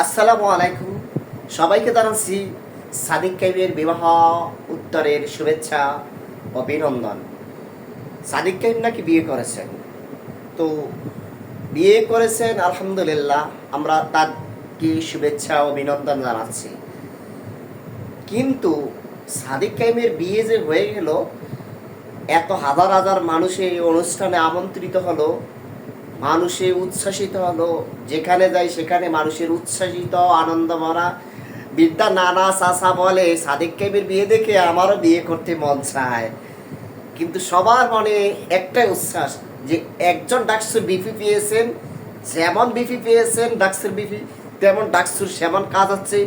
আসসালামু আলাইকুম। সবাইকে জানাচ্ছি সাদিক কাইমের বিবাহ উত্তরের শুভেচ্ছা ও অভিনন্দন। সাদিক কাইম নাকি বিয়ে করেছেন, তো বিয়ে করেছেন আলহামদুলিল্লাহ, আমরা তাকে শুভেচ্ছা ও অভিনন্দন জানাচ্ছি। কিন্তু সাদিক কাইমের বিয়ে যে হয়ে গেল, এত হাজার হাজার মানুষ এই অনুষ্ঠানে আমন্ত্রিত হলো, মানুষে উচ্ছ্বাসিত হলো, যেখানে যায় সেখানে মানুষের উচ্ছ্বাসিত আনন্দ ভরা। বিদ্যা নানা চাচা বলে সাদিক কাইমের বিয়ে দেখে আমারও বিয়ে করতে মন চায়। কিন্তু সবার মনে একটাই উচ্ছ্বাস যে একজন ডাকসুর বিপি পেয়েছেন, যেমন বিপি পেয়েছেন ডাকসুর বিপি, তেমন ডাকসুর সেমন কাজ হচ্ছে,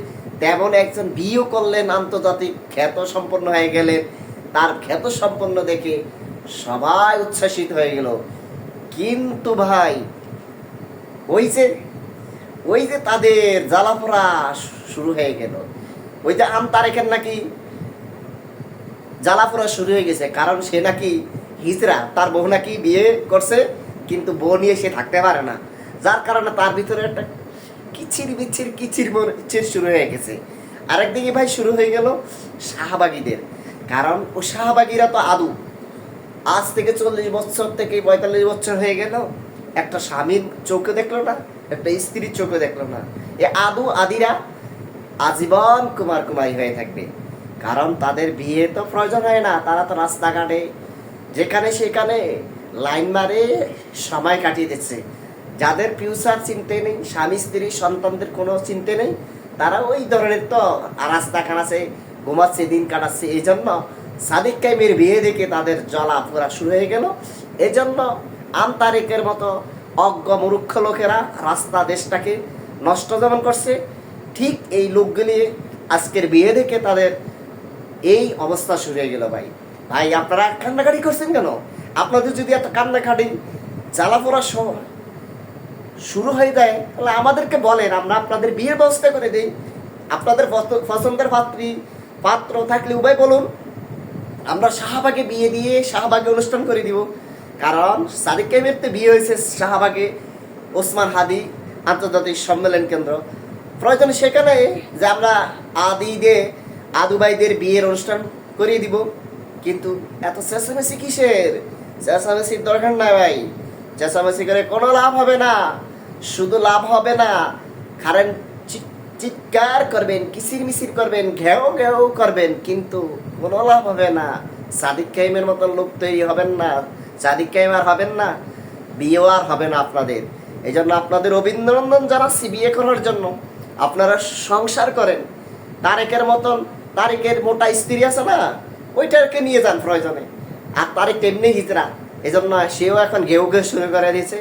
তেমন একজন বিয়েও করলেন, আন্তর্জাতিক খ্যাত সম্পন্ন হয়ে গেলেন। তার খ্যাত সম্পন্ন দেখে সবাই উচ্ছ্বাসিত হয়ে গেল। কিন্তু ভাই, ওই যে তাদের জ্বালাপোড়া শুরু হয়ে গেল। ওই যে তারেকের নাকি জ্বালাপোড়া শুরু হয়ে গেছে, কারণ সে নাকি হিজড়া, তার বউ নাকি বিয়ে করছে কিন্তু বউ নিয়ে সে থাকতে পারে না, যার কারণে তার ভিতরে একটা কিচির শুরু হয়ে গেছে। আরেকদিকে ভাই শুরু হয়ে গেল শাহবাগীদের, কারণ ও শাহবাগীরা তো আজ থেকে 40 বছর থেকে 45 বছর হয়ে গেল, একটা স্বামীর চোখে দেখলো না, একটা স্ত্রীর চোখে দেখলো না। এ আদিরা আজীবন কুমারী হয়ে থাকবে, কারণ তাদের বিয়ে তো প্রয়োজন হয় না। তারা তো রাস্তাঘাটে যেখানে সেখানে লাইন মারে সময় কাটিয়ে দিচ্ছে। যাদের ফিউচার চিনতে নেই, স্বামী স্ত্রী সন্তানদের কোনো চিনতে নেই, তারা ওই ধরনের তো রাস্তা কাটাচ্ছে, ঘুমাচ্ছে, দিন কাটাচ্ছে। এই জন্য সাদিক কাইমের বিয়ে দেখে তাদের জ্বলা পোড়া শুরু হয়ে গেল। এজন্য তারেকের মতো অজ্ঞ মূর্খ লোকেরা রাস্তা দেশটাকে নষ্ট যেমন করছে, ঠিক এই লোকগুলি আজকের বিয়ে দেখে তাদের এই অবস্থা শুরু হয়ে গেল। ভাই আপনারা কান্নাকাটি করছেন কেন? আপনাদের যদি এত কান্নাকাটি জ্বালাপোড়া শুরু হয়ে যায়, তাহলে আমাদেরকে বলেন, আমরা আপনাদের বিয়ের ব্যবস্থা করে দিই। আপনাদের পছন্দের পাত্র থাকলে উভয় বলুন, আমরা শাহবাগে বিয়ে দিয়ে শাহবাগে অনুষ্ঠান করে দিব। কারণ সাদিক কাইমের তো বিয়ে হয়েছে শাহবাগে, ওসমান হাদি আন্তর্জাতিক সম্মেলন কেন্দ্র। প্রয়োজনে সেখানে যে আমরা আদু ভাইদের বিয়ের অনুষ্ঠান করিয়ে দিব। কিন্তু এত চেঁচামেচি কিসের? চেঁচামেচির দরকার নাই ভাই। চেঁচামেচি করে কোনো লাভ হবে না। শুধু লাভ হবে না, কারেন্ট চিৎকার করবেন, কিচির মিচির করবেন, ঘেউ ঘেউ করবেন, কিন্তু কোনো লাভ হবে না। সাদিক কাইমের মতন লোক তৈরি হবেন না, সাদিক কাইম আর হবেন না, বিয়েও আর হবে না আপনাদের। এই জন্য আপনাদের অভিনন্দন জানাচ্ছি বিয়ে করার জন্য। আপনারা সংসার করেন। তারেকের মোটা স্ত্রী আছে না, ওইটাকে নিয়ে যান প্রয়োজনে। আর তারেক তেমনি হিজড়া, এই জন্য সেও এখন ঘেউ ঘেউ শুরু করে দিয়েছে।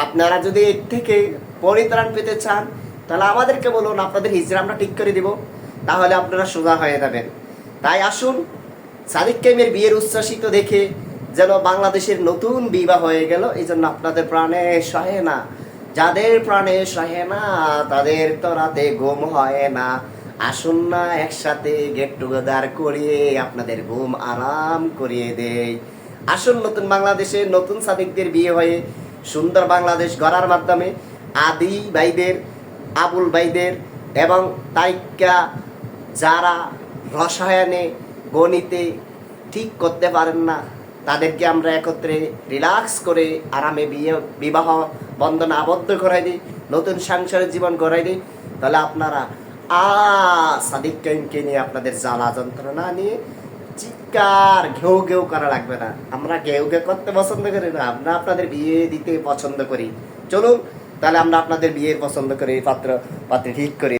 আপনারা যদি এর থেকে পরিত্রাণ পেতে চান, তাহলে আমাদেরকে বলুন, আপনাদের হিজড়া আমরা ঠিক করে দিব, তাহলে আপনারা সোজা হয়ে যাবেন। তাই আসুন, সাদিক কাইমের বিয়ের উচ্ছ্বাসিত দেখে যেন বাংলাদেশের নতুন বিবাহ হয়ে গেল। এই জন্য আপনাদের প্রাণে সহে না, যাদের প্রাণে সহে না তাদের তো রাতে ঘুম হয় না। আসুন না একসাথে গেট টুগেদার করিয়ে আপনাদের ঘুম আরাম করিয়ে দেয়। আসুন, নতুন বাংলাদেশে নতুন সাদিকদের বিয়ে হয়ে সুন্দর বাংলাদেশ গড়ার মাধ্যমে আদি ভাইদের, আবুল ভাইদের এবং তারিকা যারা রসায়নে গণিতে ঠিক করতে পারেন না, তাদেরকে আমরা একত্রে রিল্যাক্স করে আরামে বিবাহ বন্ধনে আবদ্ধ করাই দিই, নতুন সংসারের জীবন গড়াই দিই। তাহলে আপনারা সাদিক কাইমকে নিয়ে আপনাদের জ্বালা যন্ত্রণা নিয়ে চিৎকার ঘেউ ঘেউ করা লাগবে না। আমরা ঘেউ ঘেউ করতে পছন্দ করি না, আমরা আপনাদের বিয়ে দিতে পছন্দ করি। চলুন তাহলে আমরা আপনাদের বিয়ের পছন্দ করি, পাত্রী ঠিক করি।